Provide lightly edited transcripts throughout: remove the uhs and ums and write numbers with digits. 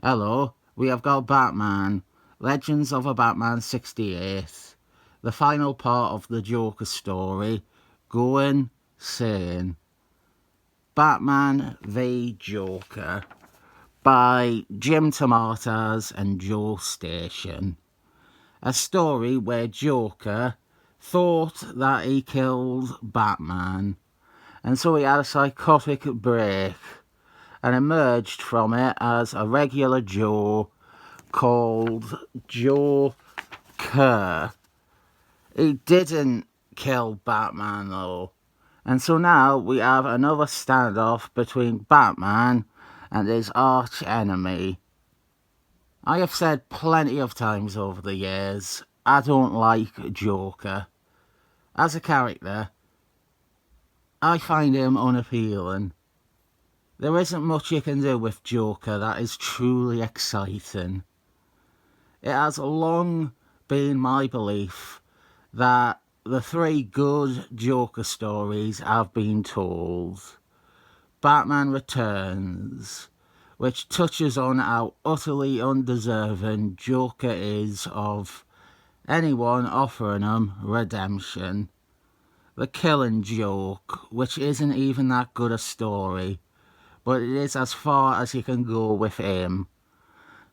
Hello, we have got Batman, Legends of a Batman 68, the final part of the Joker story, going sane. Batman v Joker by Jim DeMatteis and Joe Staton. A story where Joker thought that he killed Batman, and so he had a psychotic break and emerged from it as a regular Joe called Joe Kerr. He didn't kill Batman though, and so now we have another standoff between Batman and his arch enemy. I have said plenty of times over the years, I don't like Joker. As a character, I find him unappealing. There isn't much you can do with Joker that is truly exciting. It has long been my belief that the three good Joker stories have been told. Batman Returns, which touches on how utterly undeserving Joker is of anyone offering him redemption. The Killing Joke, which isn't even that good a story, but it is as far as you can go with him.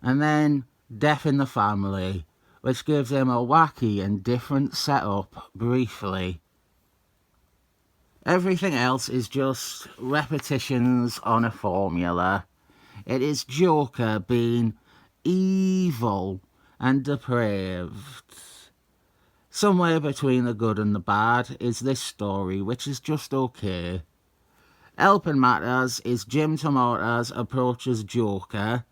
And then Death in the Family, which gives him a wacky and different setup briefly. Everything else is just repetitions on a formula. It is Joker being evil and depraved. Somewhere between the good and the bad is this story, which is just okay. Helping matters is Jim DeMatteis approaches Joker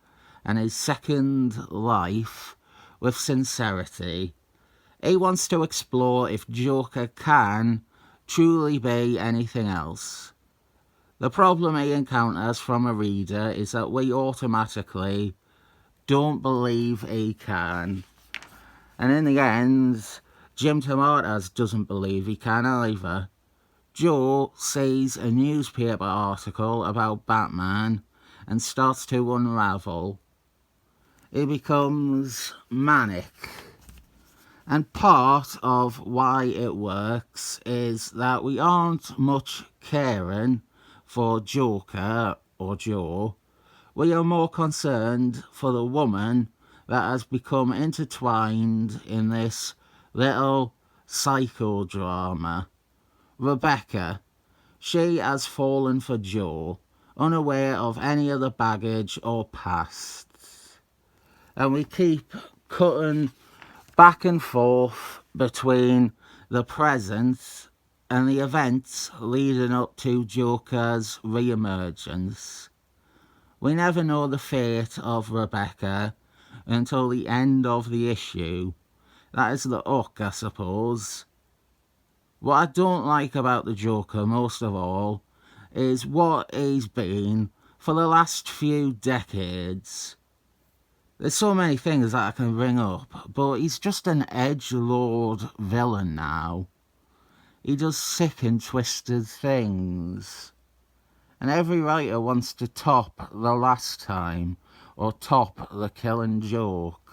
and his second life with sincerity. He wants to explore if Joker can truly be anything else. The problem he encounters from a reader is that we automatically don't believe he can. And in the end, Jim DeMatteis doesn't believe he can either. Joe sees a newspaper article about Batman and starts to unravel. He becomes manic. And part of why it works is that we aren't much caring for Joker or Joe. We are more concerned for the woman that has become intertwined in this little psychodrama. Rebecca. She has fallen for Joe, unaware of any other baggage or past. And we keep cutting back and forth between the present and the events leading up to Joker's re-emergence. We never know the fate of Rebecca until the end of the issue. That is the hook, I suppose. What I don't like about the Joker most of all is what he's been for the last few decades. There's so many things that I can bring up, but he's just an edgelord villain now. He does sick and twisted things. And every writer wants to top The Last Time or top The Killing Joke.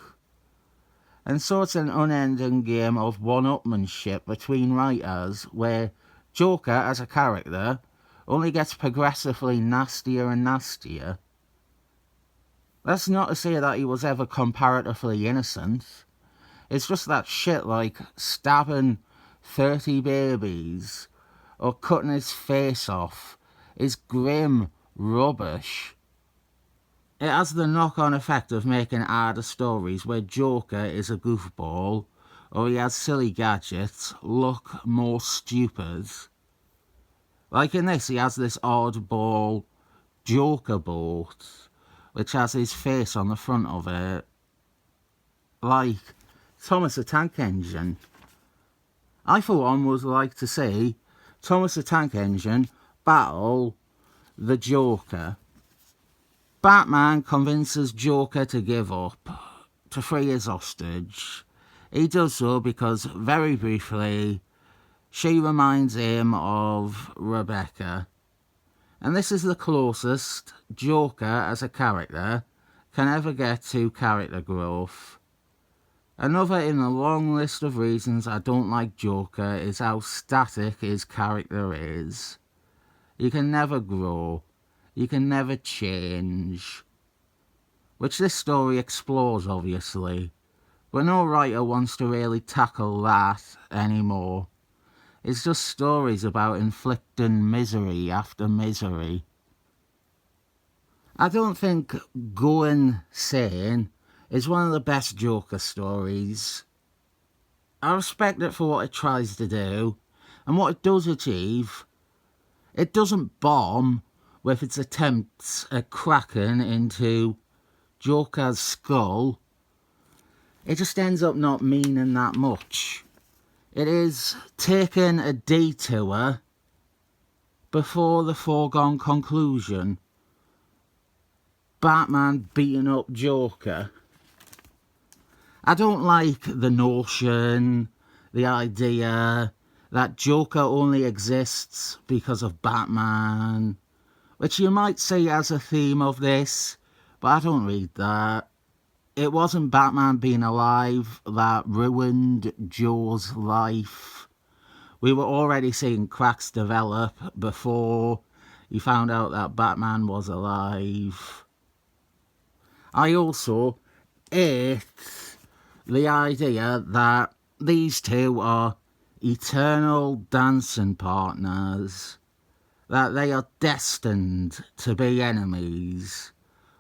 And so it's an unending game of one-upmanship between writers where Joker as a character only gets progressively nastier and nastier. That's not to say that he was ever comparatively innocent. It's just that shit like stabbing 30 babies or cutting his face off is grim rubbish. It has the knock-on effect of making harder stories where Joker is a goofball or he has silly gadgets look more stupid. Like in this, he has this oddball Joker boat which has his face on the front of it. Like Thomas the Tank Engine. I for one would like to see Thomas the Tank Engine battle the Joker. Batman convinces Joker to give up, to free his hostage. He does so because, very briefly, she reminds him of Rebecca. And this is the closest Joker as a character can ever get to character growth. Another in the long list of reasons I don't like Joker is how static his character is. You can never grow. You can never change. Which this story explores, obviously. But no writer wants to really tackle that anymore. It's just stories about inflicting misery after misery. I don't think Going Sane is one of the best Joker stories. I respect it for what it tries to do, and what it does achieve. It doesn't bomb with its attempts at cracking into Joker's skull. It just ends up not meaning that much. It is taking a detour before the foregone conclusion. Batman beating up Joker. I don't like the notion, the idea that Joker only exists because of Batman, which you might see as a theme of this, but I don't read that. It wasn't Batman being alive that ruined Joe's life. We were already seeing cracks develop before he found out that Batman was alive. I also hate the idea that these two are eternal dancing partners, that they are destined to be enemies,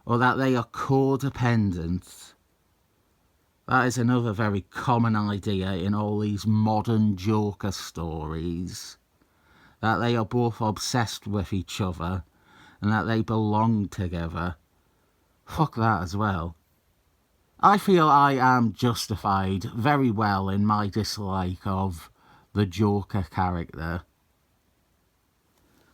or that they are codependent. That is another very common idea in all these modern Joker stories, that they are both obsessed with each other and that they belong together. Fuck that as well. I feel I am justified very well in my dislike of the Joker character.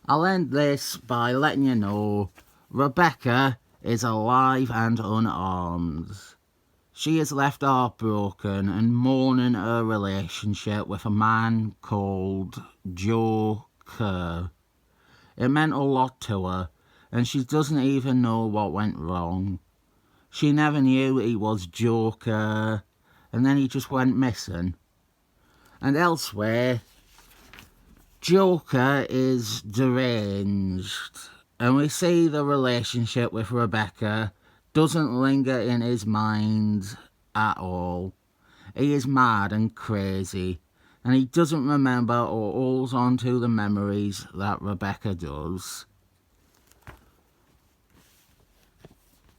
I'll end this by letting you know Rebecca is alive and unarmed. She is left heartbroken and mourning her relationship with a man called Joe Kerr. It meant a lot to her, and she doesn't even know what went wrong. She never knew he was Joker, and then he just went missing. And elsewhere, Joker is deranged, and we see the relationship with Rebecca doesn't linger in his mind at all. He is mad and crazy, and he doesn't remember or holds on to the memories that Rebecca does.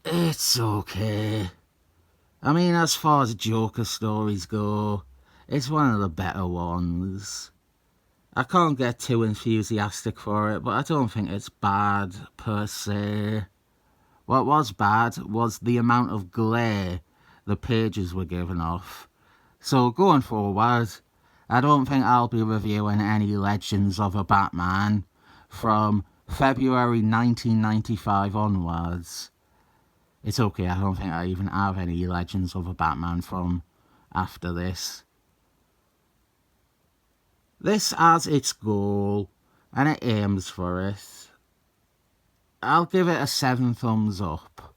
It's okay. I mean, as far as Joker stories go, it's one of the better ones. I can't get too enthusiastic for it, but I don't think it's bad per se. What was bad was the amount of glare the pages were giving off. So going forward, I don't think I'll be reviewing any Legends of a Batman from February 1995 onwards. It's okay, I don't think I even have any Legends of a Batman from after this. This has its goal, and it aims for it. I'll give it a 7 thumbs up.